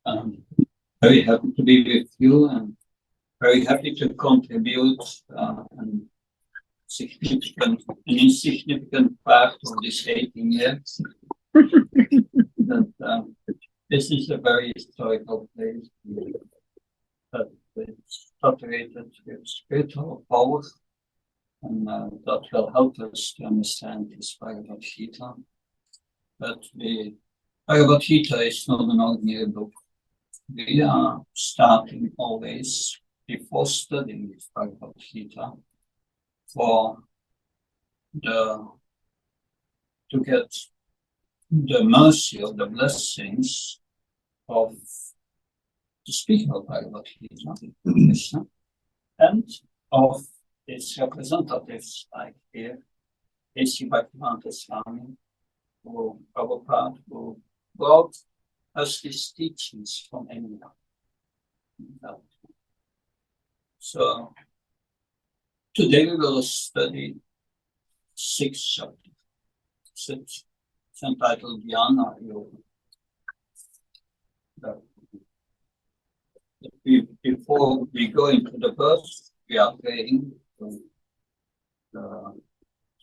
I'm very happy to be with you and very happy to contribute an insignificant part of this 18 years. That this is a very historical place that is saturated with spiritual power, and that will help us to understand this Bhagavad Gita. But the Bhagavad Gita is not an ordinary book. We are starting always, before studying this Bhagavad Gita, to get the mercy or the blessings of the speaker of Bhagavad Gita, Krishna, and of its representatives like here, A.C. Bhaktivedanta Swami, who Prabhupada, who brought us these teachings from India. So today we will study 6th chapter. It's entitled Jnana Yoga. Before we go into the verse, we are praying to the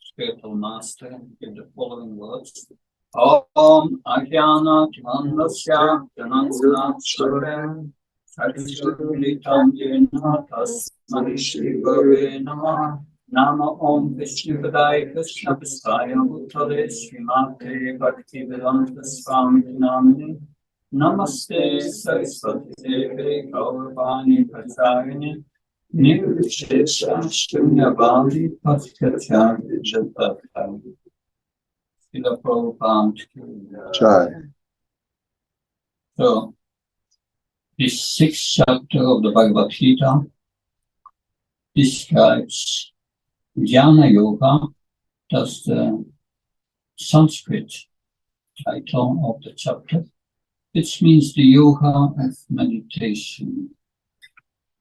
spiritual master in the following words. Om Ajnana Jnanasya Jnanasya Shreya Sakshuritam Jena Tasmai Shivare Namah Nama Om Vishnupadaya Krishna Pastaya Bhutale Srimate Bhaktivedanta Swami Namini Namaste Saraswati Devi Gauravani Pracharine Nirvishesha Shunyavadi Paskachari Jatapari Srila Prabhupada. So, this 6th chapter of the Bhagavad Gita describes Jnana Yoga. That's the Sanskrit title of the chapter, which means the yoga of meditation.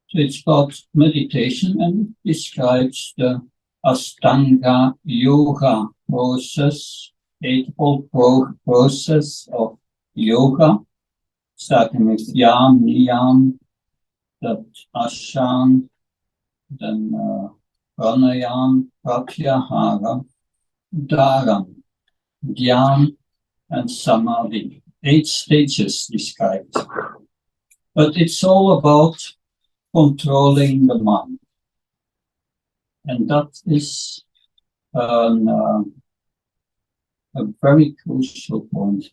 So it's about meditation and describes the Ashtanga Yoga process, eightfold process of yoga, starting with Yam, Niyam, that Ashan, then Pranayam, Pratyahara, Dharam, Dhyan, and Samadhi. 8 stages described. But it's all about controlling the mind. And that is a very crucial point.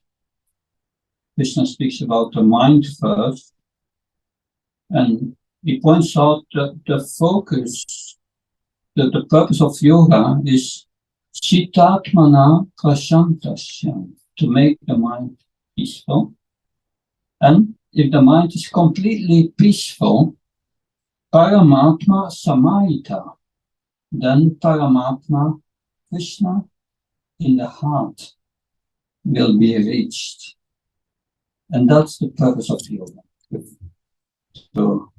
Krishna speaks about the mind first, and he points out that the focus, that the purpose of yoga is Chitatmana Prashantasya, to make the mind peaceful. And if the mind is completely peaceful, Paramatma Samahita, then Paramatma, Krishna, in the heart will be reached. And that's the purpose of yoga, to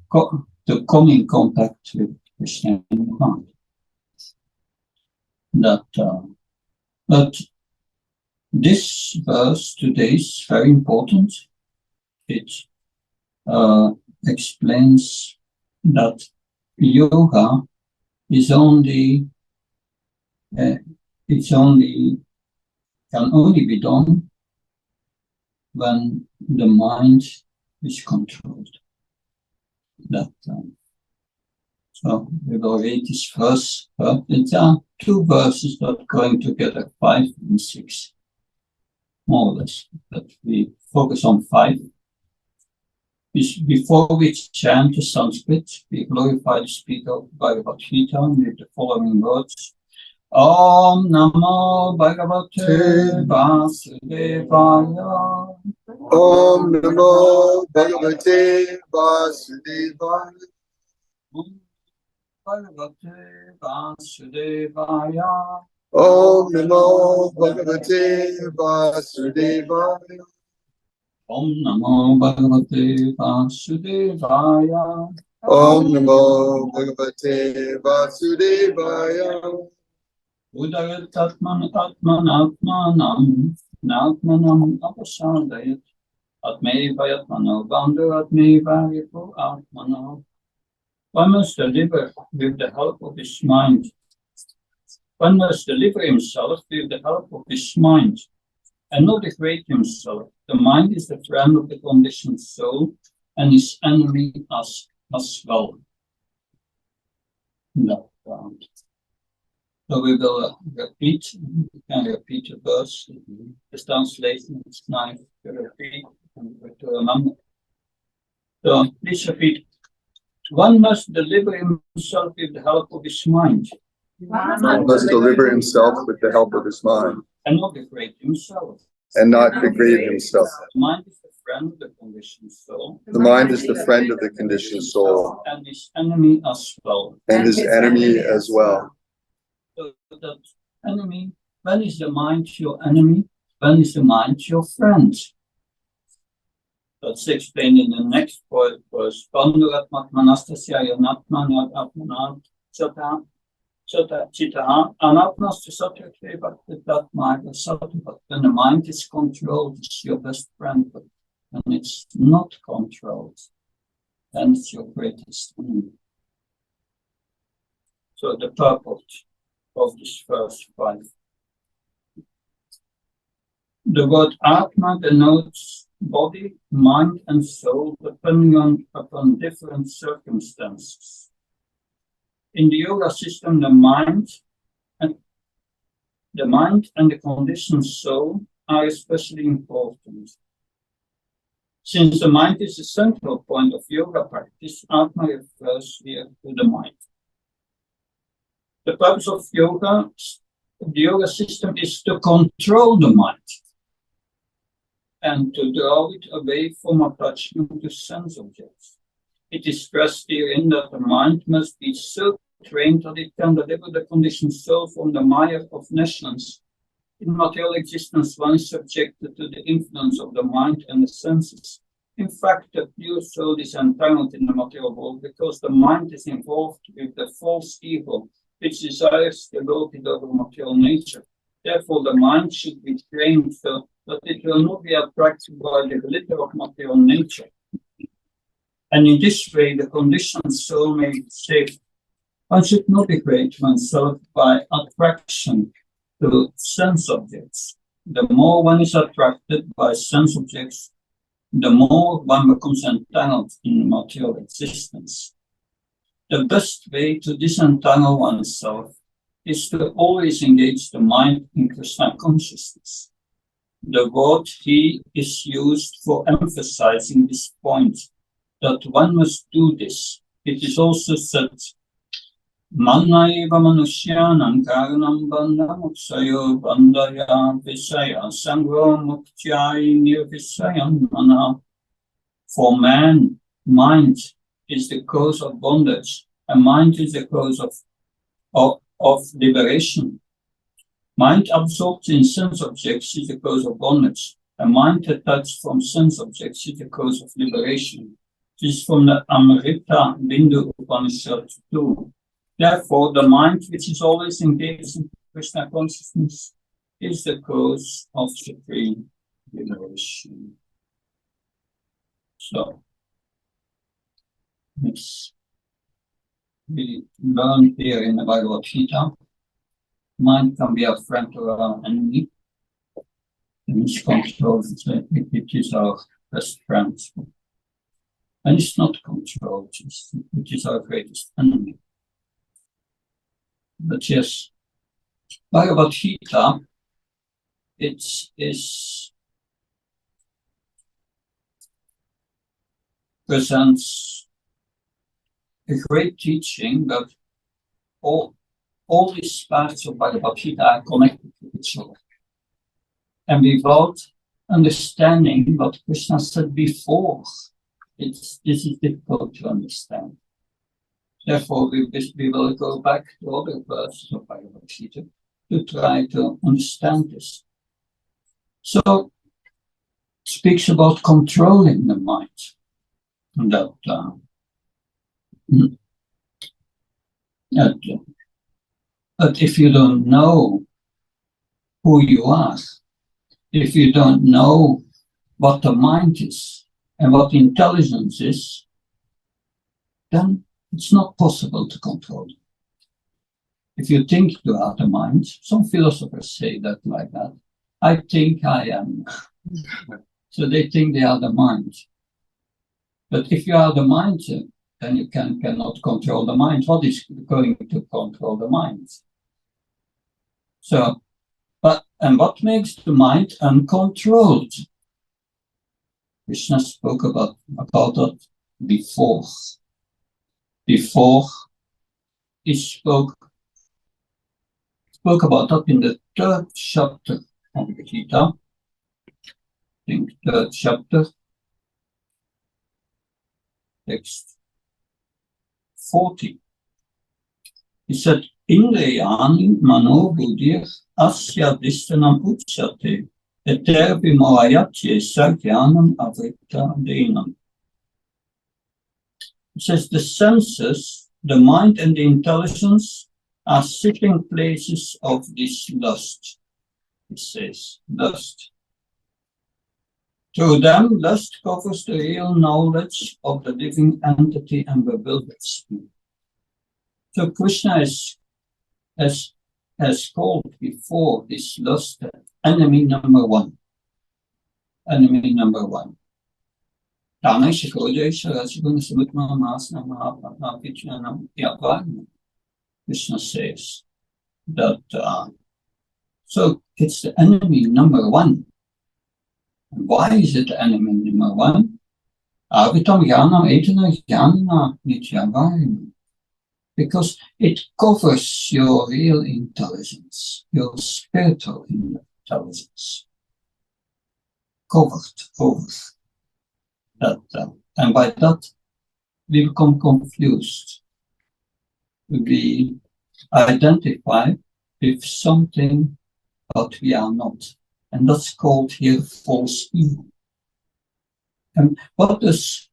come in contact with Krishna in the heart. But this verse today is very important. It explains that yoga is can only be done when the mind is controlled. So we will read this verse. There are 2 verses that are going together, 5 and 6, more or less. But we focus on 5. Before we chant the Sanskrit, we glorify the speaker of Bhagavad Gita with the following words. Om Namo Bhagavate Vasudevaya. Om Namo Bhagavate Vasudevaya. Om Bhagavate Vasudevaya. Om Namo Bhagavate Vasudevaya. Om Namo Bhagavate Vasudevaya. Om Namo Bhagavate Vasudevaya. Udayat Atman Atman Atmanam Natmanam Apasandayat Atmeva Yatmano Bandhu Atmeva Yapo Atmano. One must deliver with the help of his mind. One must deliver himself with the help of his mind, and not degrade himself. The mind is the friend of the conditioned soul, and his enemy as well. No. So we will repeat. We can repeat the verse. The translation is nice to repeat and to remember. So please repeat. One must deliver himself with the help of his mind. One must deliver himself with the help of his mind. And not degrade himself. And not degrade himself. The mind is the friend of the conditioned soul. The mind is the friend of the conditioned soul. And his enemy as well. And his enemy as well. So that enemy, when is the mind your enemy? When is the mind your friend? That's explained in the next verse. Panduratmat manastasya yanatman atmanat sata chitaha anatmastu satyate bhaktitatmaga satya. When the mind is controlled, it's your best friend. But when it's not controlled, then it's your greatest enemy. So the purpose of this verse 5. The word Atma denotes body, mind, and soul depending upon different circumstances. In the yoga system, the mind and the conditioned soul are especially important. Since the mind is the central point of yoga practice, Atma refers here to the mind. The purpose of the yoga system is to control the mind and to draw it away from attachment to sense objects. It is stressed herein that the mind must be so trained that it can deliver the conditioned soul from the mire of nations. In material existence, one is subjected to the influence of the mind and the senses. In fact, the pure soul is entangled in the material world because the mind is involved with the false ego, which desires stability over material nature. Therefore, the mind should be trained so that it will not be attracted by the glitter of material nature. And in this way, the conditioned soul may be saved. One should not degrade oneself by attraction to sense objects. The more one is attracted by sense objects, the more one becomes entangled in material existence. The best way to disentangle oneself is to always engage the mind in Krishna consciousness. The word he is used for emphasizing this point, that one must do this. It is also said, Manna eva manushyanam karanam bandha muksayo bandhaya visaya sangro muktyai nirvisayan mana. For man, mind is the cause of bondage, and mind is the cause of liberation. Mind absorbed in sense objects is the cause of bondage, and mind attached from sense objects is the cause of liberation. This is from the Amrita Bindu Upanishad 2. Therefore, the mind, which is always engaged in Krishna consciousness, is the cause of supreme liberation. So, it's we learn here in the Bhagavad Gita, mind can be a friend or an enemy. And it's controlled, it is our best friend. And it's not controlled, it is our greatest enemy. But yes, Bhagavad Gita, it presents a great teaching that all these parts of Bhagavad Gita are connected to each other. And without understanding what Krishna said before, this is difficult to understand. Therefore, we will go back to other verses of Bhagavad Gita to try to understand this. So, it speaks about controlling the mind. But if you don't know who you are, if you don't know what the mind is and what intelligence is, then it's not possible to control it. If you think you are the mind, some philosophers say that like that. I think I am. So they think they are the mind. But if you are the mind, then you cannot control the mind. What is going to control the mind? So, and what makes the mind uncontrolled? Krishna spoke about that before. Before he spoke about that in the 3rd chapter of the Gita. I think 3rd chapter, text 40. He said, Indriyani mano buddhir asya dishtanam uchyate etervi moayatye sargyanam avrita denam. It says the senses, the mind and the intelligence are sitting places of this lust. It says, lust. Through them, lust covers the real knowledge of the living entity and bewilders me. So Krishna has called before this lust enemy number one. Enemy number one. Krishna says that so it's the enemy number one. And why is it the enemy number one? Because it covers your real intelligence, your spiritual intelligence. Covered over that, and by that we become confused. We identify with something but we are not, and that's called here false ego. And what does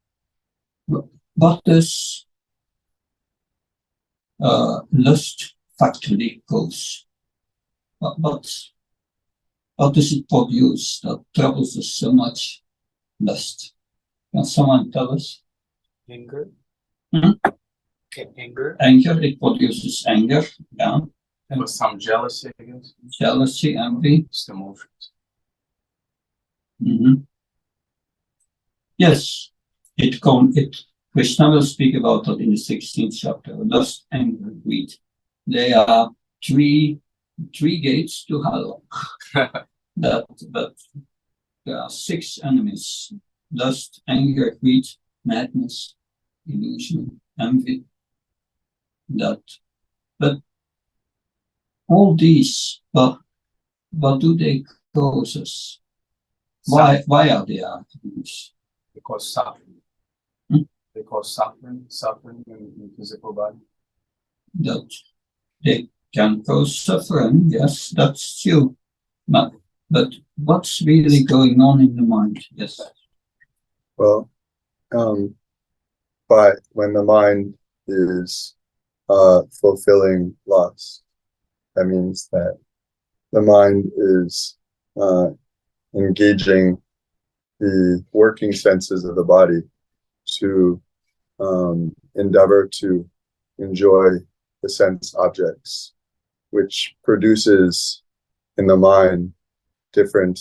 lust factory cause? What does it produce that troubles us so much? Lust. Can someone tell us? Anger. Okay, anger. Anger, it produces anger, yeah. And with some jealousy, I guess. Jealousy, envy. Just emotions. Yes, Krishna will speak about that in the 16th chapter. Lust, anger, greed. They are three gates to hell. But there are 6 enemies: lust, anger, greed, madness, illusion, envy. But all these, what do they cause us? Why are they enemies? They cause suffering. They cause suffering in the physical body. That they can cause suffering, yes, that's true. But what's really going on in the mind? Yes. Well, but when the mind is fulfilling lust, that means that the mind is engaging the working senses of the body to endeavor to enjoy the sense objects, which produces in the mind different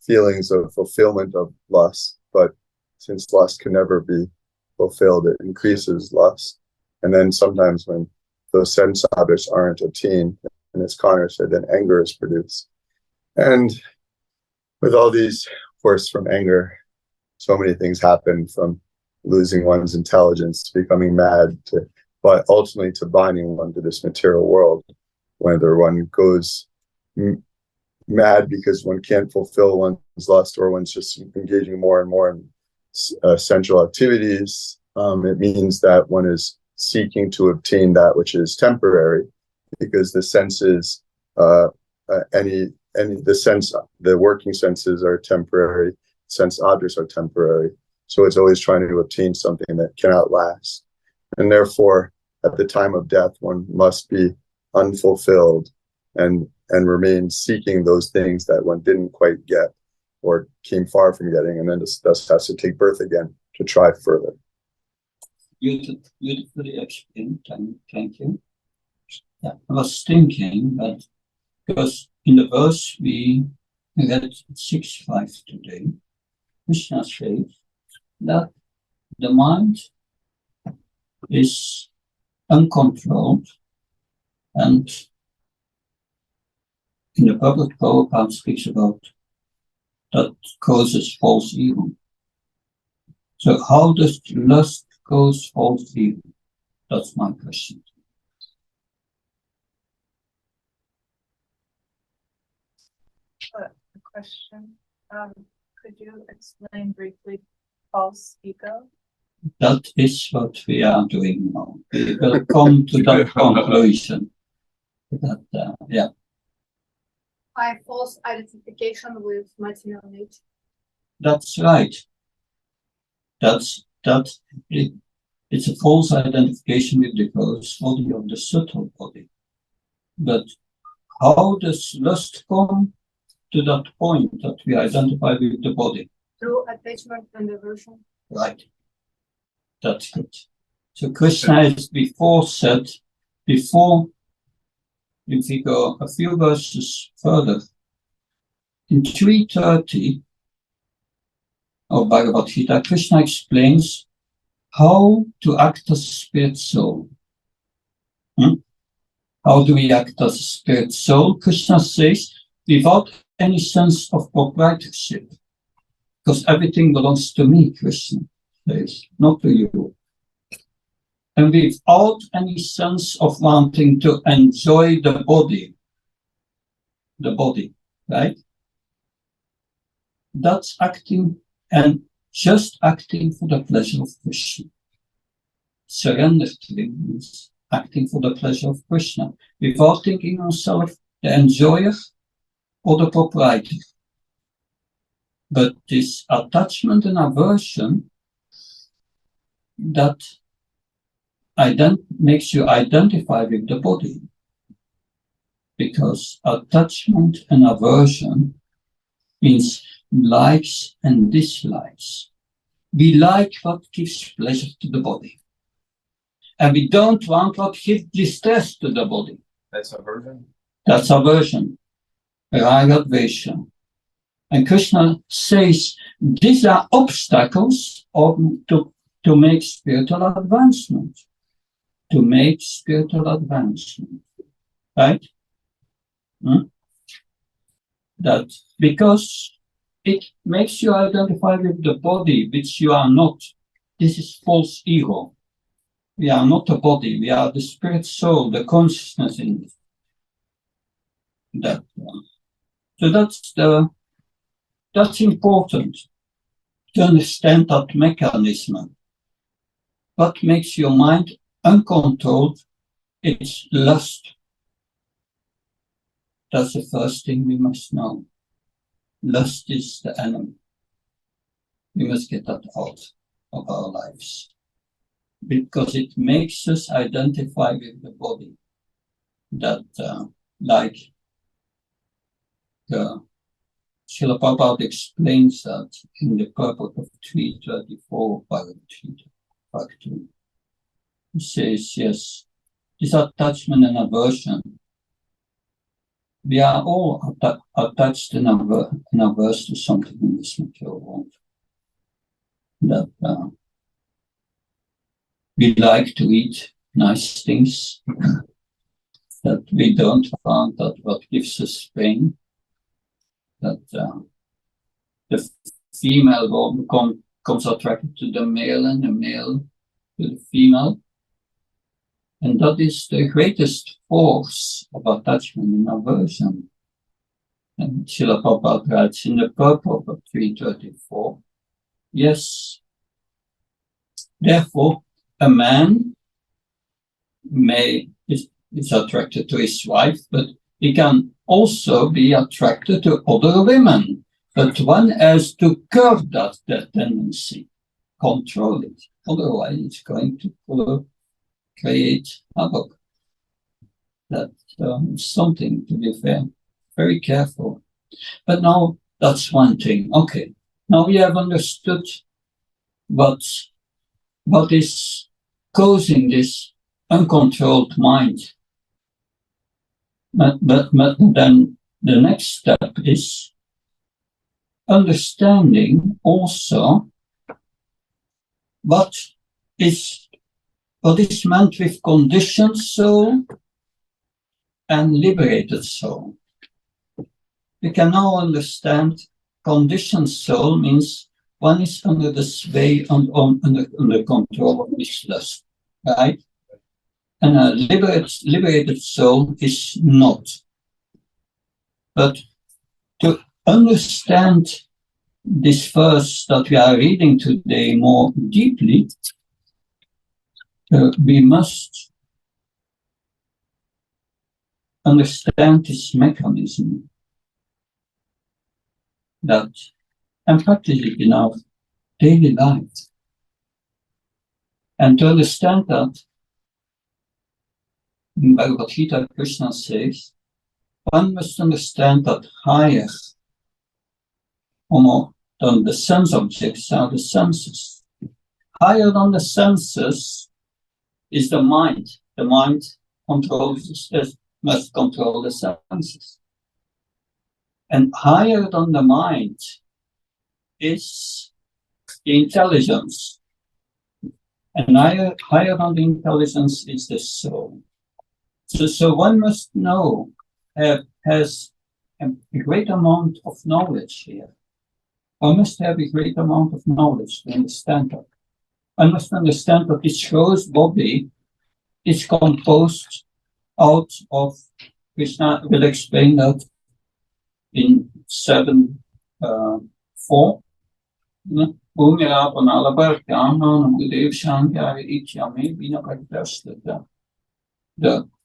feelings of fulfillment of lust. But since lust can never be fulfilled, it increases lust. And then sometimes when those sense objects aren't obtained, and as Connor said, then anger is produced. And with all these, of course, from anger, so many things happen, from losing one's intelligence to becoming mad, but ultimately to binding one to this material world, whether one goes mad because one can't fulfill one's lust, or one's just engaging more and more in sensual activities. It means that one is seeking to obtain that which is temporary, because the senses, the working senses are temporary, sense objects are temporary. So it's always trying to obtain something that cannot last. And therefore, at the time of death, one must be unfulfilled and remain seeking those things that one didn't quite get. or came far from getting, and then thus has to take birth again to try further. Beautifully explained. Thank you. Yeah, I was thinking that because in the verse we read 6:5 today, Krishna says that the mind is uncontrolled, and in the public Prabhupada speaks about that causes false evil. So how does lust cause false evil? That's my question. A question. Could you explain briefly false ego? That is what we are doing now. We will come to that conclusion. That, yeah. By false identification with material nature. That's right. It's a false identification with the gross body or the subtle body. But how does lust come to that point that we identify with the body? Through attachment and aversion. Right. That's good. So Krishna is before, if we go a few verses further, in 3:30 of Bhagavad Gita, Krishna explains how to act as a spirit soul. How do we act as a spirit soul? Krishna says, without any sense of proprietorship, because everything belongs to me, Krishna says, not to you. And without any sense of wanting to enjoy the body, right? That's acting and just acting for the pleasure of Krishna. Surrender to him means acting for the pleasure of Krishna, without thinking himself the enjoyer or the proprietor. But this attachment and aversion that makes you identify with the body. Because attachment and aversion means likes and dislikes. We like what gives pleasure to the body. And we don't want what gives distress to the body. That's aversion? That's aversion. Raga Dvesha. And Krishna says these are obstacles to make spiritual advancement. To make spiritual advancement. Right? That because it makes you identify with the body, which you are not. This is false ego. We are not a body. We are the spirit soul, the consciousness in it. That one. So that's important to understand that mechanism. What makes your mind uncontrolled? It's lust. That's the first thing we must know. Lust is the enemy. We must get that out of our lives. Because it makes us identify with the body. That, like Srila Prabhupada explains that in the purport of 3:34 of Bhagavad Gita, Part 2. He says, yes, this attachment and aversion, we are all attached and averse to something in this material world. That we like to eat nice things, that we don't want that what gives us pain, that the female becomes attracted to the male and the male to the female. And that is the greatest force of attachment and aversion. And Srila Prabhupada writes in the purport of 3:34, yes, therefore a man is attracted to his wife, but he can also be attracted to other women. But one has to curb that tendency, control it. Otherwise, it's going to create havoc. That's something to be very careful. But now That's one thing. Okay. Now we have understood what is causing this uncontrolled mind. But then the next step is understanding also what is meant with conditioned soul and liberated soul. We can now understand conditioned soul means one is under the sway and under control of this lust, right? And a liberated soul is not. But to understand this verse that we are reading today more deeply, we must understand this mechanism that and practice it in our daily life. And to understand that, in Bhagavad Gita, Krishna says, one must understand that higher or more than the sense objects are the senses. Higher than the senses is the mind. The mind must control the senses. And higher than the mind is the intelligence. And higher than the intelligence is the soul. So one must know, has a great amount of knowledge here. One must have a great amount of knowledge to understand that. One must understand that this gross body is composed out of, Krishna will explain that in 7.4.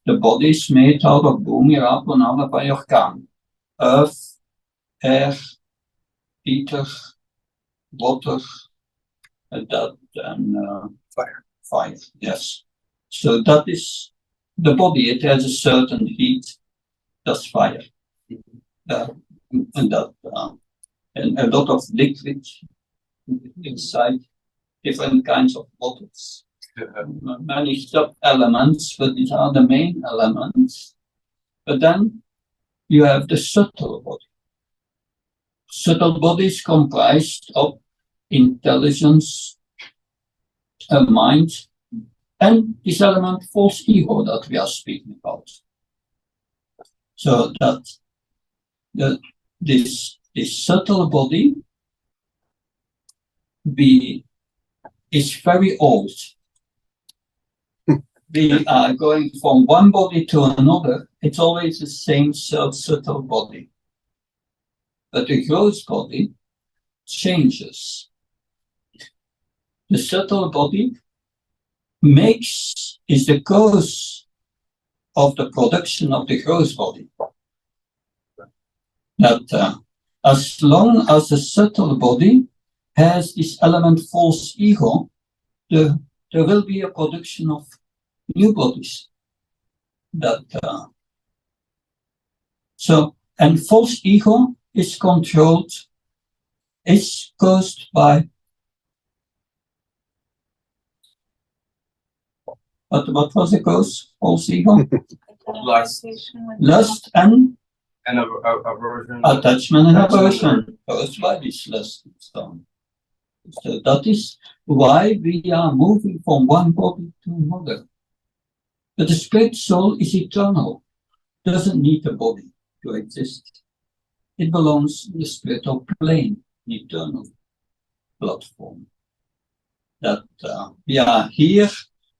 The body is made out of Bhumi, Rapa, and Alaba Organ. Earth, air, ether, water, and fire, yes. So that is the body. It has a certain heat. That's fire. And a lot of liquid inside, different kinds of waters. Many sub-elements, but these are the main elements. But then you have the subtle body. Subtle body is comprised of intelligence, a mind, and this element false ego that we are speaking about. So that this subtle body is very old. We are going from one body to another. It's always the same subtle body. But the gross body changes. The subtle body is the cause of the production of the gross body. That as long as the subtle body has this element false ego, there will be a production of new bodies. And false ego is caused by what was the cause? False ego? Lust and aversion. Attachment and aversion caused by this lust. So that is why we are moving from one body to another. But the spirit soul is eternal, doesn't need a body to exist. It belongs in the spiritual plane, the eternal platform. That we are here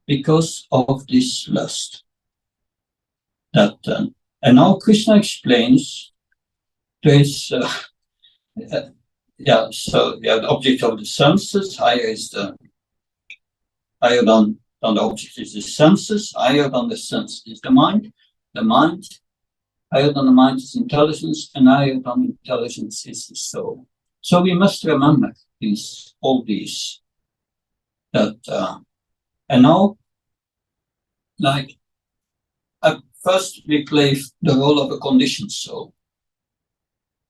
because of this lust. And now Krishna explains there is the object of the senses, higher than the object is the senses, higher than the senses is the mind, higher than the mind is intelligence, and higher than intelligence is the soul. So we must remember all these. And now, first we play the role of a conditioned soul.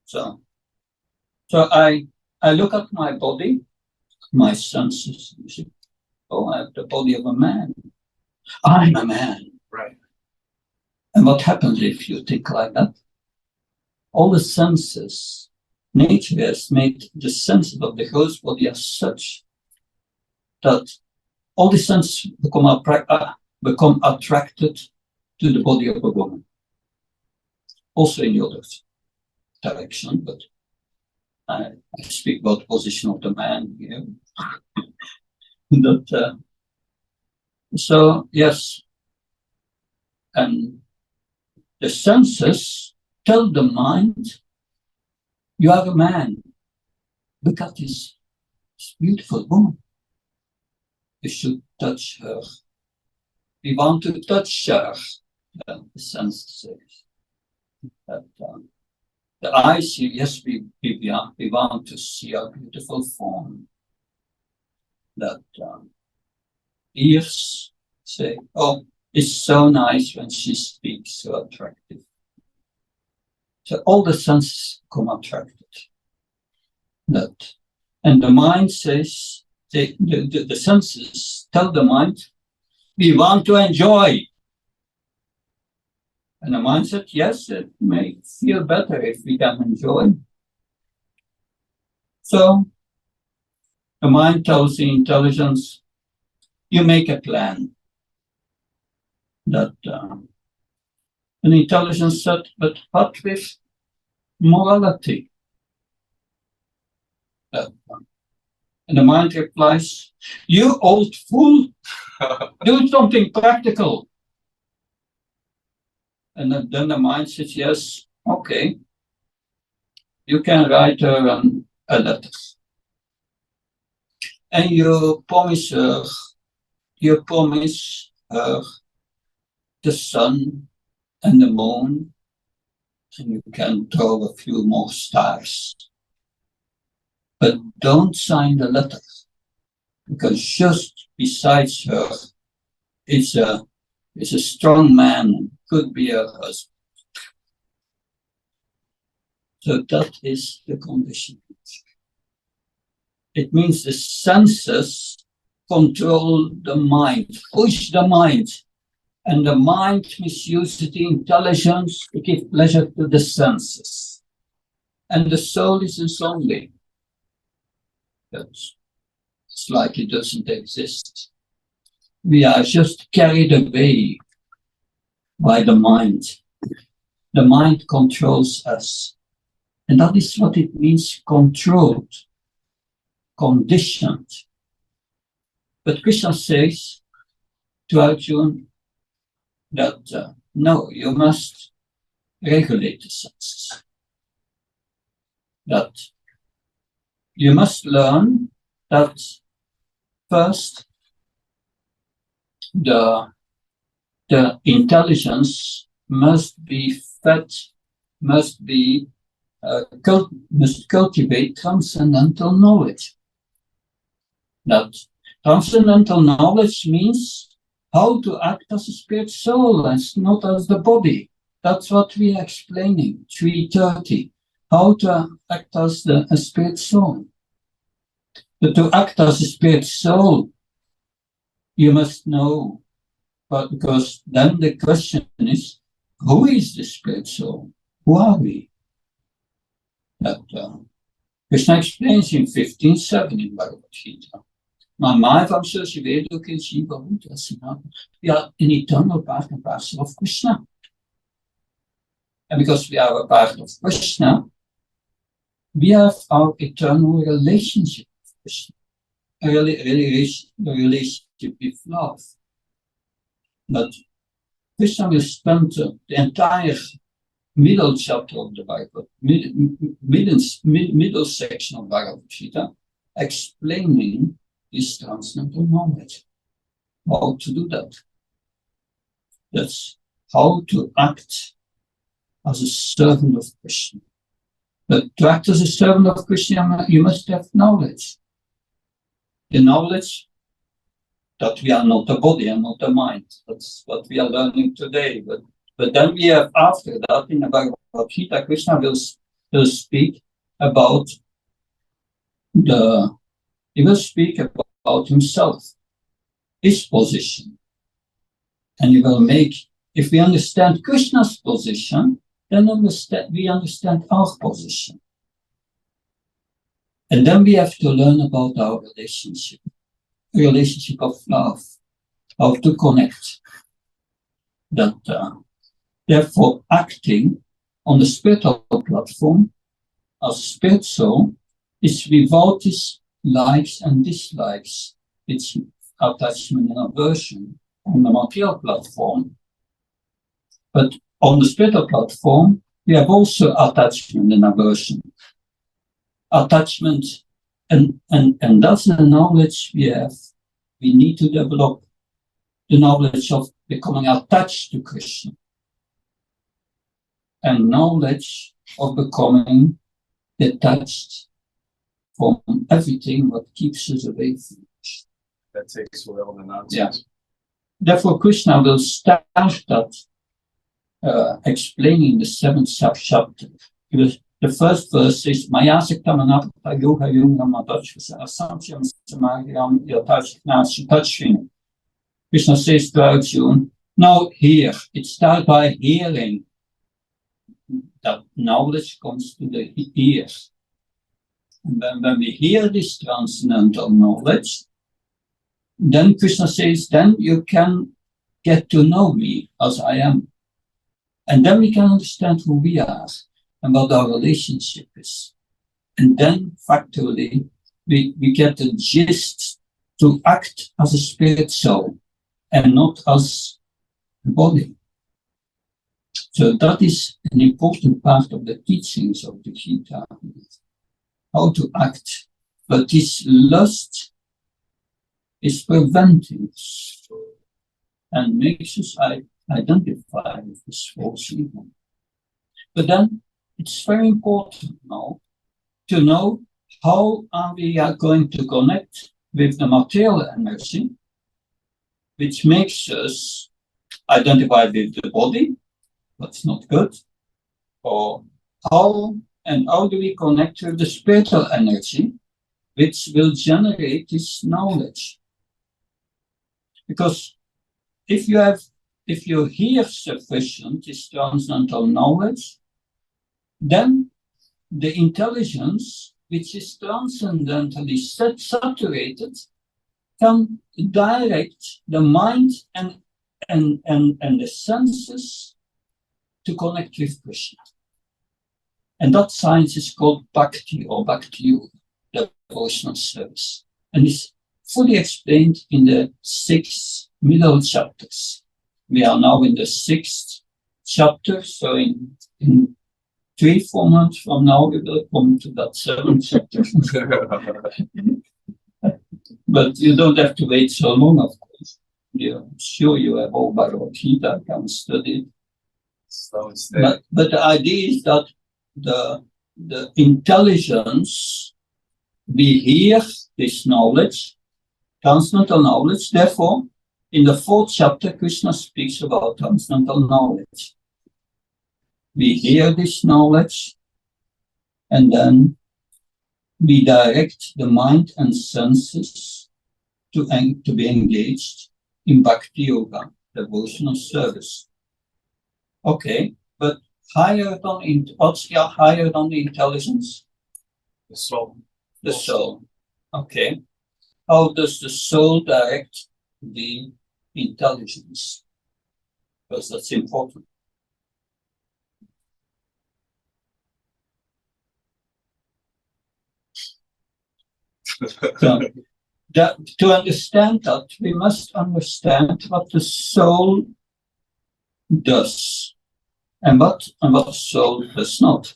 So So I look at my body, my senses. You see, oh, I have the body of a man. I'm a man. Right. And what happens if you think like that? All the senses, nature has made the senses of the host body as such that all the senses become attracted to the body of a woman. Also in the other direction, but I speak about the position of the man here. That, so, yes, and the senses tell the mind, you are a man. Look at this beautiful woman. You should touch her. We want to touch her. The senses say that the eyes, yes, we want to see her beautiful form. That ears say, oh, it's so nice when she speaks, so attractive. So all the senses become attracted. That, and the mind says, the senses tell the mind, we want to enjoy. And the mind said, yes, it may feel better if we can enjoy. So the mind tells the intelligence, you make a plan. That an intelligence said, but what with morality? And the mind replies, you old fool, do something practical. And then the mind says, yes, okay, you can write her a letter. And you promise her the sun and the moon, and you can throw a few more stars. But don't sign the letter, because just besides her is a strong man, could be her husband. So that is the condition. It means the senses control the mind, push the mind, and the mind misuses the intelligence to give pleasure to the senses. And the soul is only. It's like it doesn't exist. We are just carried away by the mind. The mind controls us. And that is what it means, controlled, conditioned. But Krishna says to Arjuna that no, you must regulate the senses. That you must learn that first the intelligence must be fed, must cultivate transcendental knowledge. That transcendental knowledge means how to act as a spirit soul and not as the body. That's what we are explaining, 3:30. How to act as a spirit soul. But to act as a spirit soul, you must know, but because then the question is, who is the spirit soul? Who are we? That Krishna explains in 15:7 in Bhagavad Gita. We are an eternal part and parcel of Krishna. And because we are a part of Krishna, we have our eternal relationship with Krishna, a relationship with love. But Krishna will spend the entire middle chapter of the Bible, middle section of Bhagavad Gita, explaining this transcendental knowledge. How to do that. That's how to act as a servant of Krishna. But to act as a servant of Krishna, you must have knowledge. The knowledge that we are not the body and not the mind. That's what we are learning today. But then we have, after that, in the Bhagavad Gita, Krishna will speak about he will speak about himself, his position. And he will make, if we understand Krishna's position, then we understand our position. And then we have to learn about our relationship of love, how to connect. That therefore acting on the spiritual platform as spirit soul is without these likes and dislikes, its attachment and aversion on the material platform. But on the spiritual platform, we have also attachment and aversion. Attachment, and that's the knowledge we have. We need to develop the knowledge of becoming attached to Krishna, and knowledge of becoming detached from everything what keeps us away from Krishna. That takes away all the nonsense. Yeah. Therefore, Krishna will start that explaining the 7th chapter. The first verse is Maya Siktamanapta Yoga Yunga Madachvasa Asamsyam Samagyam Yatashknashitachvin. Krishna says to Arjuna, now hear. It starts by hearing. That knowledge comes to the ears. And when we hear this transcendental knowledge, then Krishna says, then you can get to know me as I am. And then we can understand who we are and what our relationship is. And then factually, we get the gist to act as a spirit soul and not as a body. So that is an important part of the teachings of the Gita, how to act. But this lust is preventing us and makes us identify with this false ego. But then it's very important now to know how we are going to connect with the material energy, which makes us identify with the body. That's not good. Or how do we connect with the spiritual energy, which will generate this knowledge? Because if you hear sufficient this transcendental knowledge, then the intelligence, which is transcendentally saturated, can direct the mind and the senses to connect with Krishna. And that science is called Bhakti or Bhakti Yoga, devotional service. And it's fully explained in the 6 middle chapters. We are now in the 6th chapter, so in 3-4 months from now, we will come to that 7th chapter. But you don't have to wait so long, of course. I'm sure you have all Bhagavad Gita, can study it. But the idea is that the intelligence, we hear this knowledge, transcendental knowledge. Therefore, in the 4th chapter, Krishna speaks about transcendental knowledge. We hear this knowledge, and then we direct the mind and senses to be engaged in Bhakti Yoga, devotional service. Okay, but what's higher than the intelligence? The soul. The soul. Okay. How does the soul direct the intelligence? Because that's important. So, to understand that, we must understand what the soul does and what the soul does not.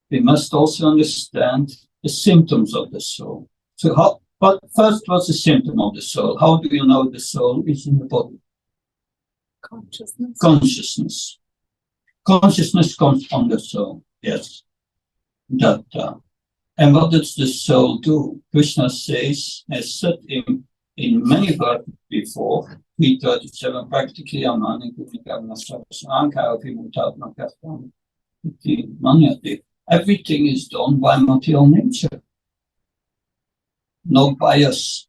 We must also understand the symptoms of the soul. So first, what's the symptom of the soul? How do you know the soul is in the body? Consciousness. Consciousness comes from the soul, yes. And what does the soul do? Krishna says, as said in many verses before, 337, practically, everything is done by material nature. no bias.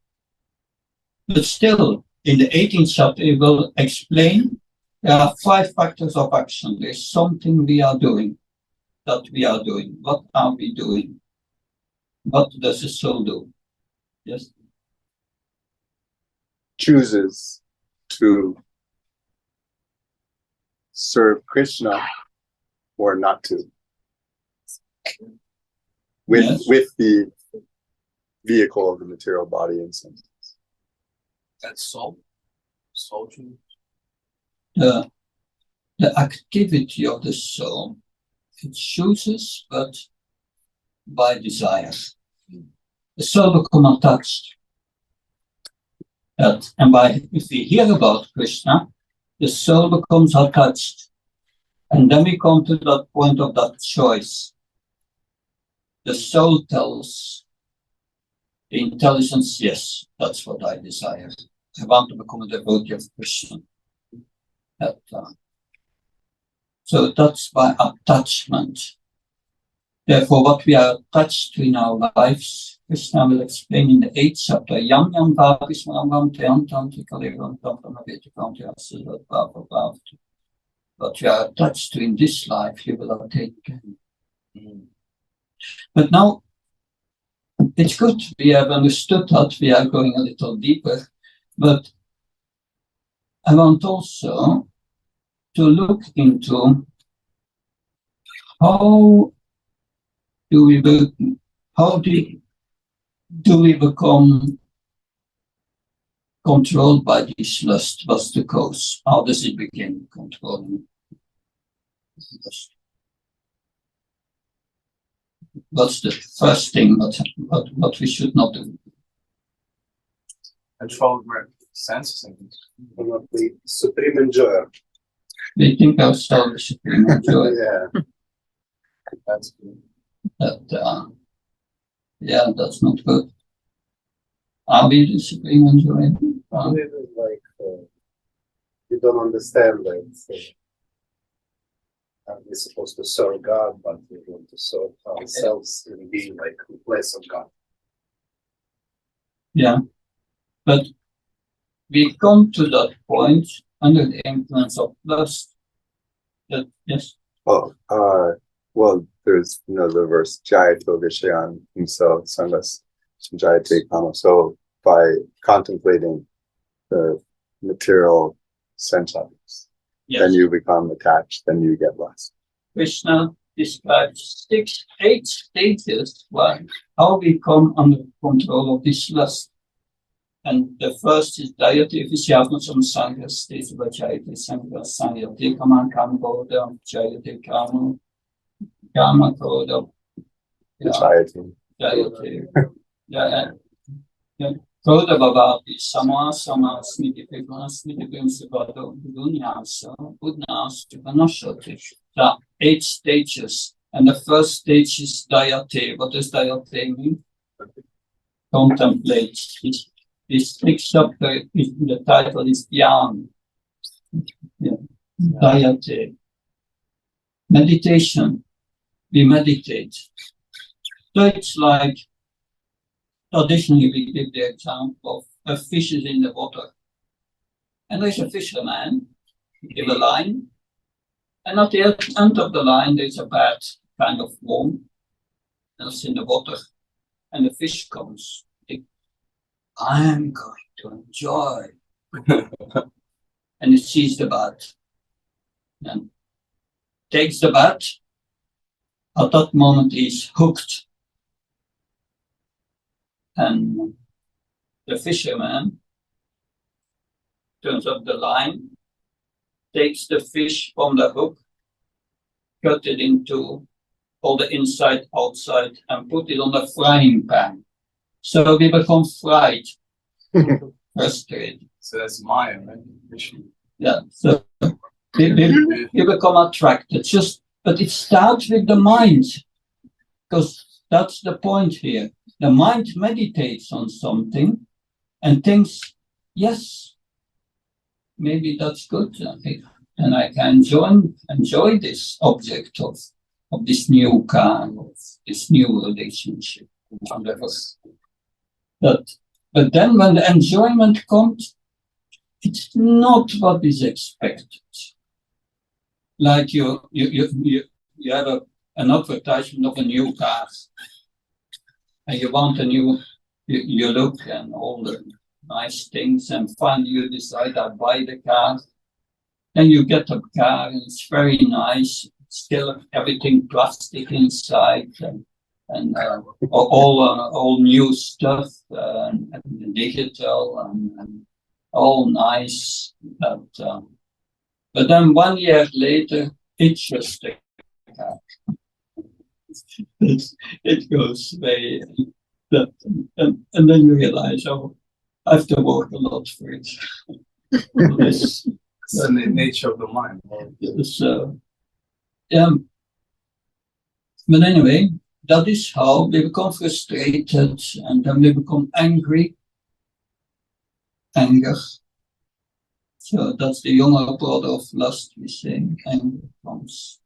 But still, in the 18th chapter, it will explain there are 5 factors of action. There's something we are doing, that we are doing. What are we doing? What does the soul do? Yes. Chooses to serve Krishna or not to. Yes. With the vehicle of the material body and senses. That's soul. Soul choose. The activity of the soul, it chooses, but by desire. The soul becomes attached. If we hear about Krishna, the soul becomes attached. And then we come to that point of that choice. The soul tells the intelligence, yes, that's what I desire. I want to become a devotee of Krishna. So that's by attachment. Therefore, what we are attached to in our lives, Krishna will explain in the 8th chapter, Yam Yam Bhavismaram Teantanti Kalevam Tampanaveti. What you are attached to in this life, you will attain again. But now, it's good we have understood that, we are going a little deeper, but I want also to look into how do we become controlled by this lust? What's the cause? How does it begin controlling lust? What's the first thing what we should not do? Control senses and The supreme enjoyer. We think ourselves supreme enjoy. Yeah. that's good. That, yeah, that's not good. Are we the supreme enjoyer? You don't understand that we're supposed to serve God, but we want to serve ourselves and be like in place of God. Yeah, but we come to that point under the influence of lust. That, yes. Oh, well, there's the verse Jayato Vishayan himself, Sangas Jayate Kama. So by contemplating the material sense objects, Yes. then you become attached, then you get less. Krishna describes 8 stages how we come under control of this lust. And the first is Dayati Vishyatmasam Sangha stage of Jayati Sangha Sangyati Kama Kamboda Jayati Kama Kama Koda Jayate. Jayati. Koda Bhavati Sama Smiti Pigma Smiti Pimsivado Dunyasa Udnas Tipanashati. There are 8 stages. And the first stage is Dayate. What does Dayate mean? Contemplate. This next chapter, the title is Dhyan. Dayate. Meditation. We meditate. So it's like, traditionally we give the example of a fish is in the water. And there's a fisherman, give a line, and at the end of the line there's a bad kind of worm that's in the water. And the fish comes. I'm going to enjoy. And he sees the bat and takes the bat. At that moment he's hooked. And the fisherman turns up the line, takes the fish from the hook, cut it into all the inside, outside, and put it on the frying pan. So we become fried, frustrated. So that's Maya, right? Yeah, so we become attracted. But it starts with the mind, because that's the point here. The mind meditates on something and thinks, yes, maybe that's good, and I can enjoy this object of this new car, of this new relationship. But then when the enjoyment comes, it's not what is expected. Like you have an advertisement of a new car, and you want a new you look and all the nice things, and finally you decide I buy the car. Then you get the car, and it's very nice. Still everything plastic inside, and all new stuff, and digital, and all nice. But then 1 year later, it's just a car. It goes away, and then you realize, oh, I have to work a lot for it. This, It's the nature of the mind. so, yeah. But anyway, that is how we become frustrated, and then we become angry. Anger. So that's the younger brother of lust, we say. Anger comes.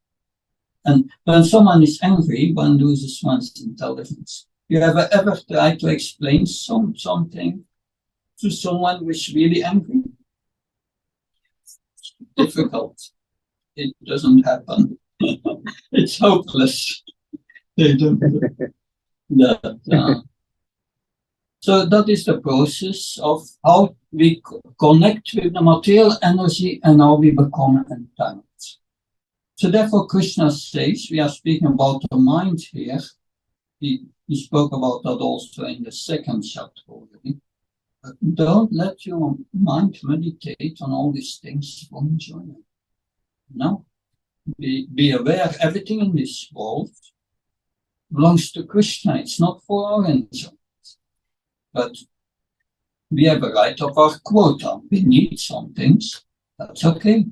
And when someone is angry, one loses one's intelligence. You ever tried to explain something to someone who is really angry? Difficult. It doesn't happen. It's hopeless. They don't do that. So that is the process of how we connect with the material energy and how we become entangled. So therefore Krishna says, we are speaking about the mind here. He spoke about that also in the second chapter already. But don't let your mind meditate on all these things for enjoyment. No. Be aware everything in this world belongs to Krishna. It's not for our enjoyment. But we have a right of our quota. We need some things. That's okay.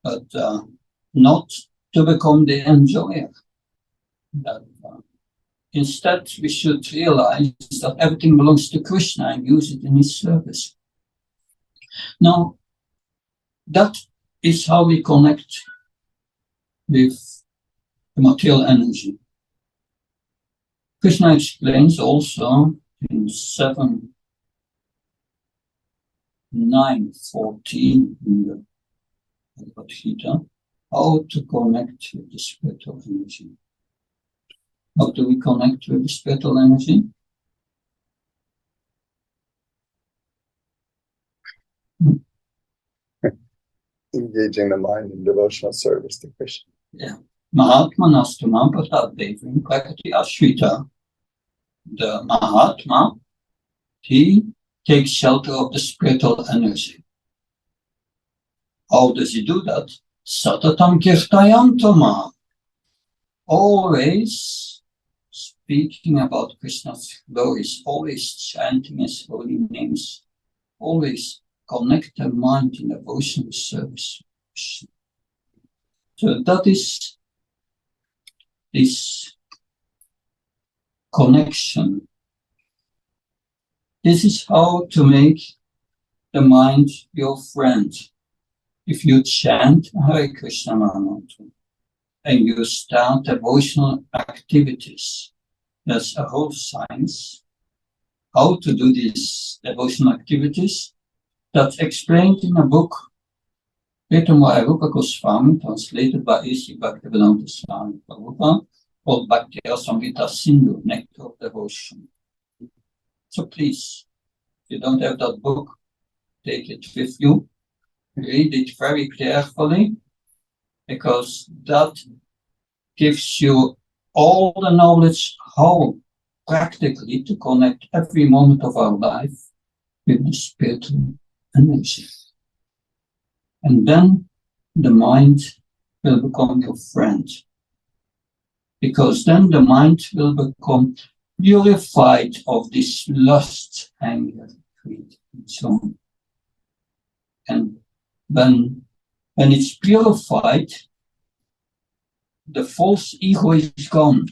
But not to become the enjoyer. Instead, we should realize that everything belongs to Krishna and use it in his service. Now, that is how we connect with the material energy. Krishna explains also in 7:9-14 in the Bhagavad Gita, how to connect with the spiritual energy. How do we connect with the spiritual energy? Engaging the mind in devotional service to Krishna. Yeah. Mahatma Nastama Pratadevim Prakati Ashrita. The Mahatma, he takes shelter of the spiritual energy. How does he do that? Satatam Kirtayantama. Always speaking about Krishna's glories, always chanting his holy names, always connect the mind in devotional service. So that is this connection. This is how to make the mind your friend. If you chant Hare Krishna Mantra and you start devotional activities, there's a whole science how to do these devotional activities that's explained in a book written by Rupa Goswami, translated by A.C. Bhaktivedanta Swami Prabhupada, called Bhakti Rasamrita Sindhu, Nectar of Devotion. So please, if you don't have that book, take it with you. Read it very carefully, because that gives you all the knowledge how practically to connect every moment of our life with the spiritual energy. And then the mind will become your friend. Because then the mind will become purified of this lust, anger, greed, and so on. And when it's purified, the false ego is gone.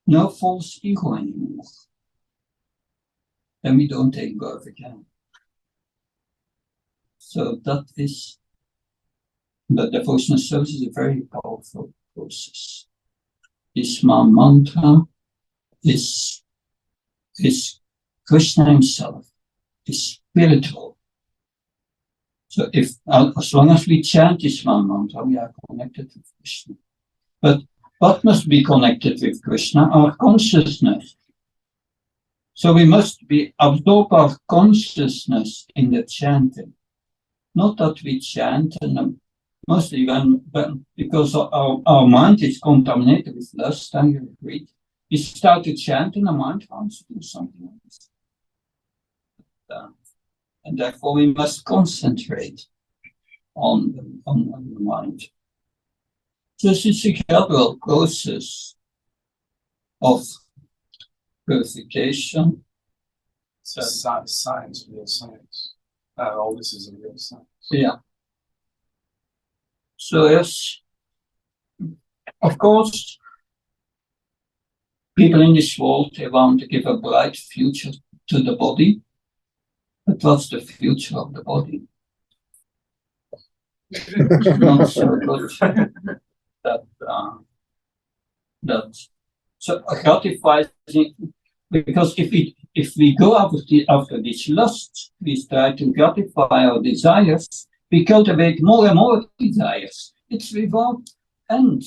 No false ego anymore. Then we don't take birth again. So that is, the devotional service is a very powerful process. This mantra is Krishna himself is spiritual. So if, as long as we chant this one mantra, we are connected with Krishna. But what must be connected with Krishna? Our consciousness. So we must absorb our consciousness in the chanting. Not that we chant, and mostly when because our mind is contaminated with lust, anger, greed. We start to chant and the mind wants to do something else. And therefore we must concentrate on the mind. This is a gradual process of purification. So science, real science. All this is a real science. Yeah. So yes, of course, people in this world, they want to give a bright future to the body. But what's the future of the body? Not so good. That so gratifies, because if we go after this lust, we try to gratify our desires, we cultivate more and more desires. It's without end.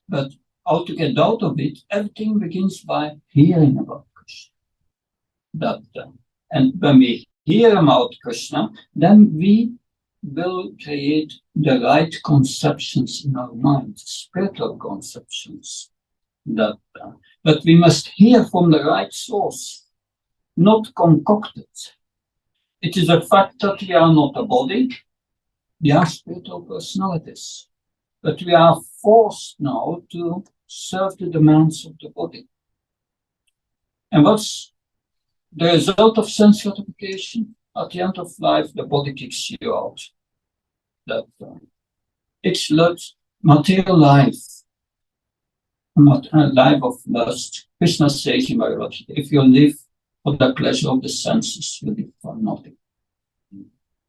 But how to get out of it, everything begins by hearing about Krishna. And when we hear about Krishna, then we will create the right conceptions in our mind, spiritual conceptions. But we must hear from the right source, not concocted. It is a fact that we are not a body, we are spiritual personalities. But we are forced now to serve the demands of the body. And what's the result of sense gratification? At the end of life, the body kicks you out. It's material life, a life of lust. Krishna says in Bhagavad Gita, if you live for the pleasure of the senses, you live for nothing.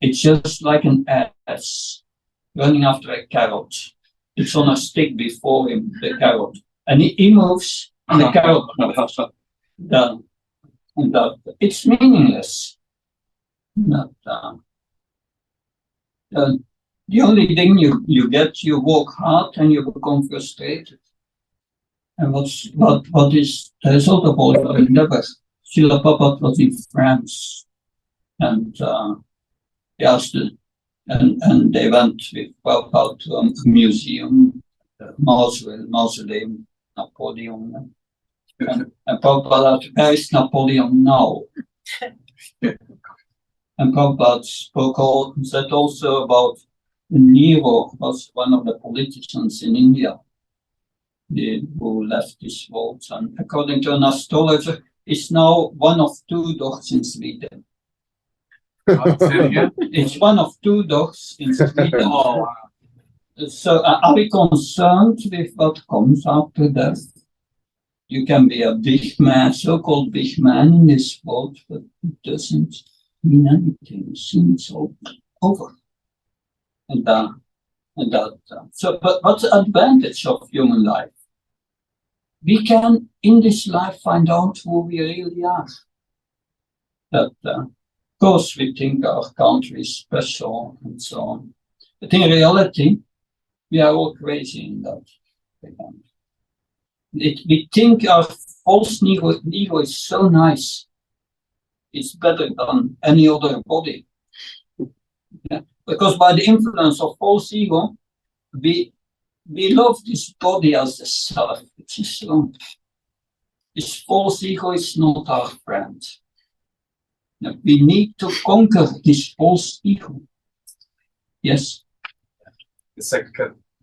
It's just like an ass running after a carrot. It's on a stick before him, the carrot. And he moves, and the carrot moves. It's meaningless. The only thing you get, you work hard and you become frustrated. And what is the result of all your endeavors? Srila Prabhupada was in France, and he asked and they went with Prabhupada to a museum, mausoleum, Napoleon. And Prabhupada asked, where is Napoleon now? And Prabhupada said also about Nero, was one of the politicians in India who left this world. And according to an astrologer, is now one of two dogs in Sweden. It's one of two dogs in Sweden. Oh, wow. So are we concerned with what comes after death? You can be a big man, so-called big man in this world, but it doesn't mean anything. Soon it's over. So, but what's the advantage of human life? We can, in this life, find out who we really are. Of course, we think our country is special and so on. But in reality, we are all crazy in that. We think our false ego is so nice. It's better than any other body. Yeah? Because by the influence of false ego, we love this body as a self, which is wrong. This false ego is not our friend. We need to conquer this false ego. Yes? It's like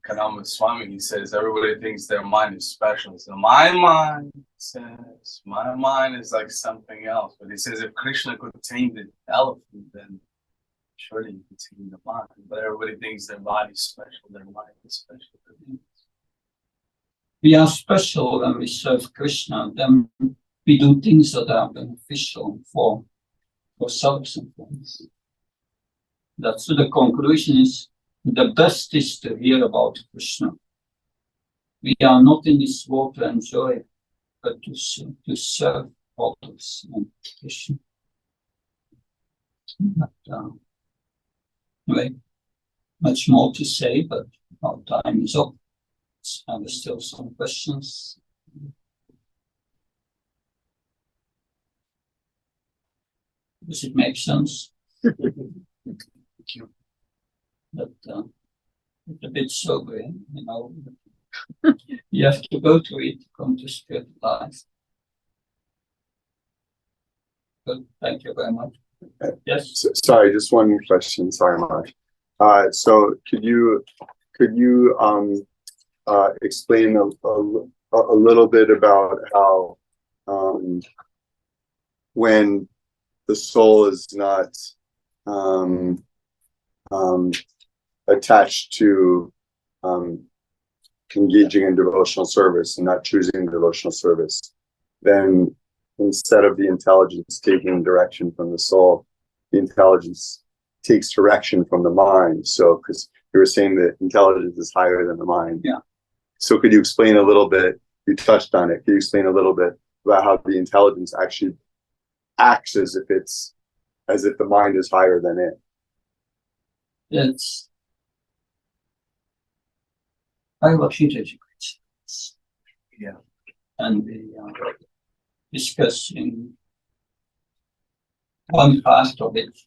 Kanama Swami, he says, everybody thinks their mind is special. So my mind says, my mind is like something else. But he says, if Krishna could tame the elephant, then surely he could tame the mind. But everybody thinks their body is special, their mind is special. We are special when we serve Krishna. Then we do things that are beneficial for ourselves and for us. That's so the conclusion is, the best is to hear about Krishna. We are not in this world to enjoy, but to serve. authors and tradition. But, anyway, much more to say, but our time is up. Are there still some questions? Does it make sense? Thank you. But it's a bit sobering, you know. You have to go through it to come to spirit life. Good, thank you very much. Yes. Sorry, just one question. Sorry, Mark. So could you explain a little bit about how when the soul is not attached to engaging in devotional service and not choosing devotional service, then instead of the intelligence taking direction from the soul, the intelligence takes direction from the mind. So, because you were saying that intelligence is higher than the mind. Yeah. So could you explain a little bit, you touched on it, could you explain a little bit about how the intelligence actually acts as if the mind is higher than it? It's I was educated. Yeah. And we discussing one part of it,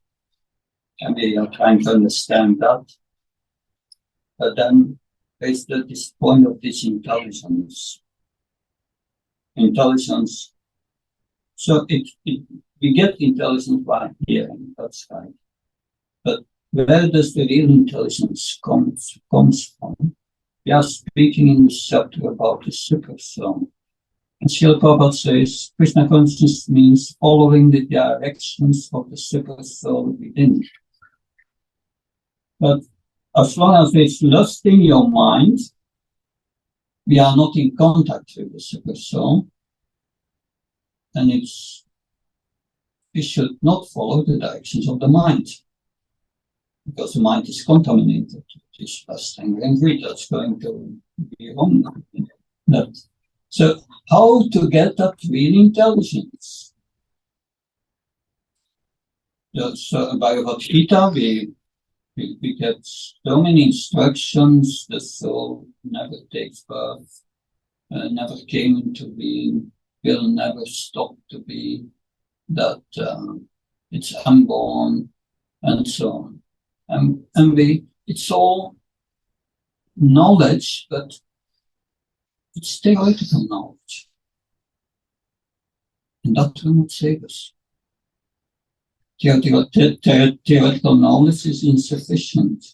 and we are trying to understand that. But then there's this point of this intelligence. Intelligence. So we get intelligence by hearing, that's right. But where does the real intelligence comes from? We are speaking in this chapter about the super soul. And Srila Prabhupada says, Krishna consciousness means following the directions of the super soul within. But as long as it's lost in your mind, we are not in contact with the super soul. And we should not follow the directions of the mind, because the mind is contaminated. It is lust, anger, and greed. That's going to be wrong. So how to get that real intelligence? So Bhagavad Gita, we get so many instructions. The soul never takes birth, never came into being, will never stop to be, that it's unborn, and so on. And it's all knowledge, but it's theoretical knowledge. And that will not save us. Theoretical knowledge is insufficient.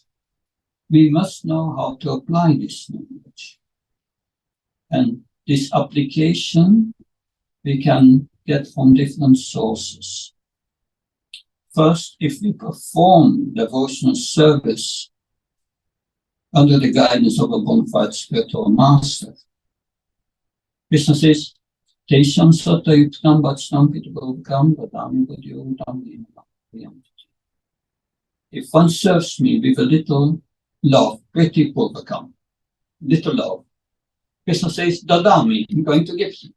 We must know how to apply this knowledge. And this application we can get from different sources. First, if we perform devotional service under the guidance of a bona fide spiritual master, Krishna says, Tesham Satayuktam Bhatsam Pitavokam Badami Vadyodam Dinam. If one serves me with a little love, Priti Purvakam, little love, Krishna says, Dadami, I'm going to give you.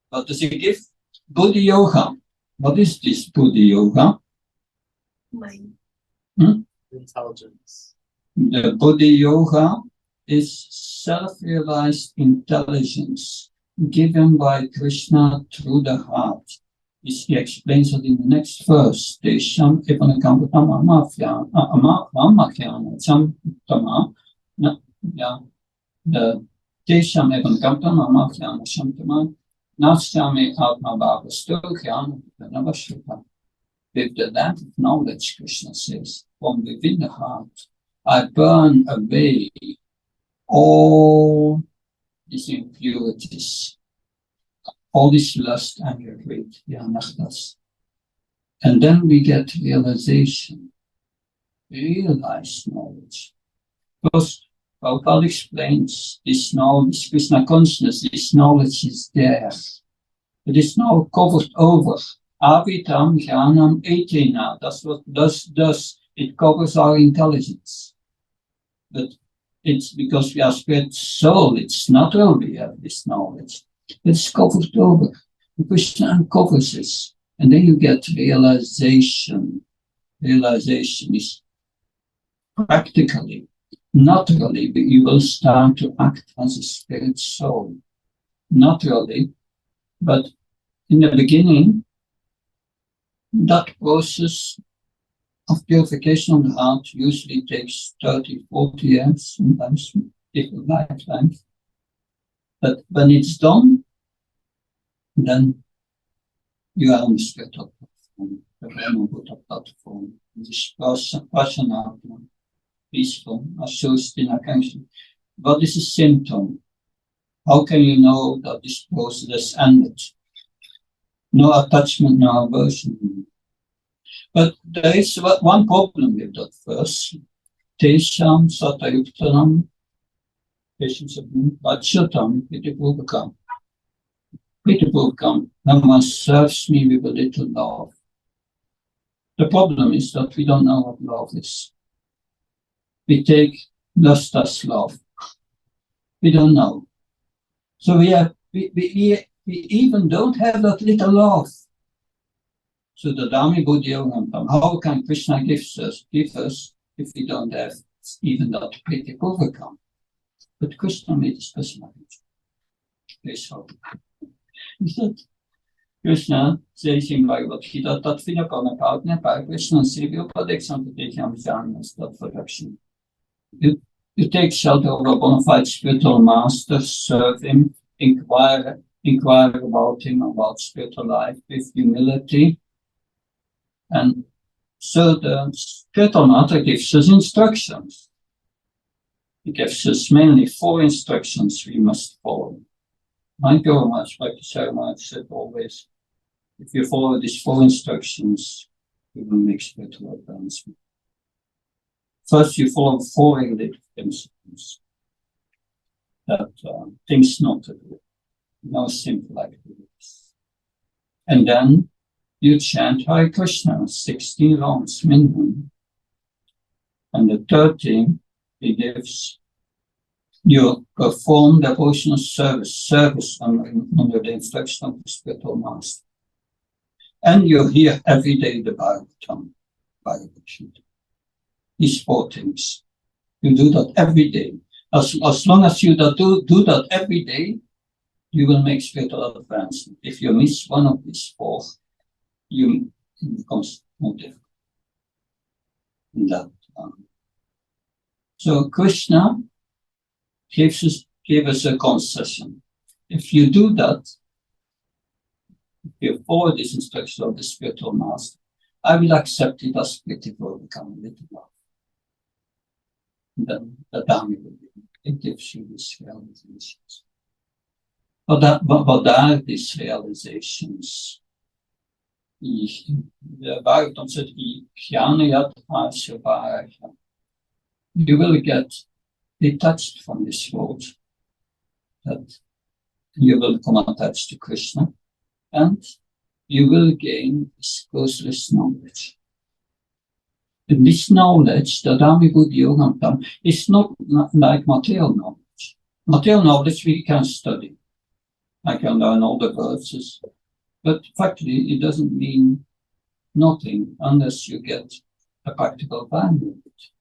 What does he give? Buddhi Yoga. What is this Buddhi Yoga? Mind. Intelligence. The Buddhi Yoga is self-realized intelligence given by Krishna through the heart. He explains it in the next verse. Tesham evanakampatam amakyana samtama. The Tesham evanakampatam amakyana samtama. Nasyami atma bhavastu jnana navashruta. With the lamp of knowledge, Krishna says, from within the heart, I burn away all these impurities, all this lust, anger, greed, yanachtas. And then we get realization, realized knowledge. Because Prabhupada explains this knowledge, Krishna consciousness, this knowledge is there. It is now covered over. Avitam jnanam etena. That's what does. It covers our intelligence. But it's because we are spirit soul, it's natural we have this knowledge. It's covered over. And Krishna uncovers this. And then you get realization. Realization is practically, naturally, you will start to act as a spirit soul. Naturally, but in the beginning, that process of purification of the heart usually takes 30, 40 years, sometimes different lifetimes. But when it's done, then you are on the spiritual platform, the Brahma platform. This Prasana, peaceful, associated in attention. What is a symptom? How can you know that this process has ended? No attachment, no aversion. But there is one problem with that verse. Tesham satayuktanam, patience of vachatam, pitipurvakam. Pitipurvakam, when one serves me with a little love. The problem is that we don't know what love is. We take lust as love. We don't know. So we even don't have that little love. So the Dhammi Buddhi Yogamtam, how can Krishna give us if we don't have even that pretty overcome? But Krishna made a special arrangement. Krishna says in Bhagavad Gita, Tatvina Karnapatna by Krishna Sivya Padexam Padexam that production. You take shelter of a bona fide spiritual master, serve him, inquire about him, about spiritual life with humility. And so the spiritual master gives us instructions. He gives us mainly 4 instructions we must follow. My Guru Maharaj, like Maharaj said always, if you follow these 4 instructions, you will make spiritual advancement. First, you follow 4 related principles. That things not to do, no simple activities. And then you chant Hare Krishna 16 rounds minimum. And the 3rd thing he gives, you perform devotional service under the instruction of the spiritual master. And you hear every day the Bhagavatam. These 4 things. You do that every day. As long as you do that every day, you will make spiritual advancement. If you miss one of these 4, it becomes more difficult. So Krishna gives us a concession. If you do that, if you follow this instruction of the spiritual master, I will accept it as spiritual become a little love. Then the Dhammi will be. It gives you these realizations. What are these realizations? The Bhagavatam said, you will get detached from this world, that you will become attached to Krishna, and you will gain exclusive knowledge. And this knowledge, the Dhammi Buddhi Yogamtam, is not like material knowledge. Material knowledge we can study. I can learn all the verses, but factually it doesn't mean nothing unless you get a practical value of it.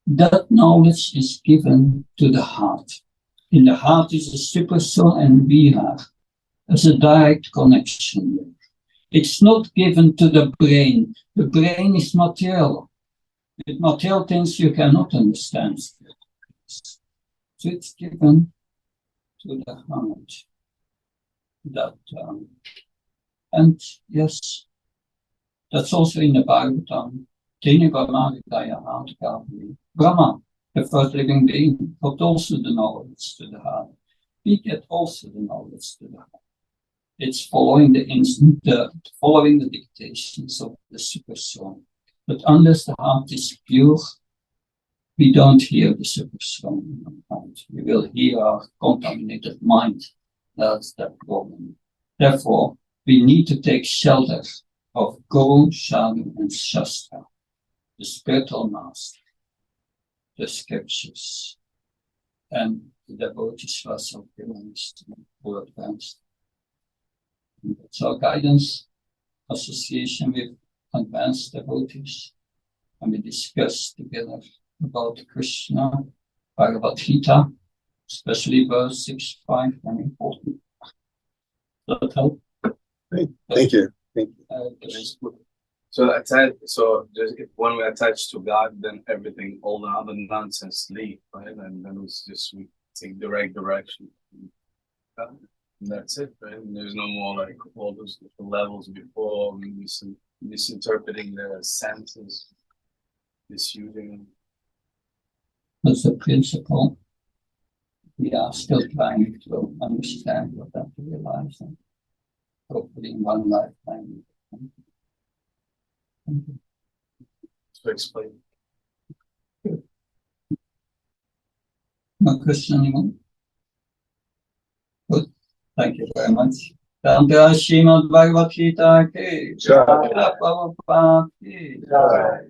That knowledge is given to the heart. In the heart is a super soul and we have as a direct connection. It's not given to the brain. The brain is material. With material things you cannot understand. So it's given to the heart. And yes, that's also in the Bhagavatam. Brahma, the first living being, got also the knowledge to the heart. We get also the knowledge to the heart. It's following the dictations of the super soul. But unless the heart is pure, we don't hear the super soul in the heart. We will hear our contaminated mind. That's the problem. Therefore, we need to take shelter of Guru, Shadu, and Shastra, the spiritual master, the scriptures. and the devotees were so privileged and more advanced. And it's our guidance, association with advanced devotees, and we discuss together about Krishna, Bhagavad Gita, especially verse 6.5, very important. That help? Thank you. Thank you. So just if when we attach to God, then everything, all the other nonsense leave, right? And then it's just we take the right direction. And that's it, right? And there's no more like all those different levels before misinterpreting the senses, misusing them. That's the principle. We are still trying to understand what that realize, and hopefully in one lifetime. To explain. No question anymore? Good. Thank you very much. Srimad Bhagavad Gita ki Jai. Prabhupada ki Jai.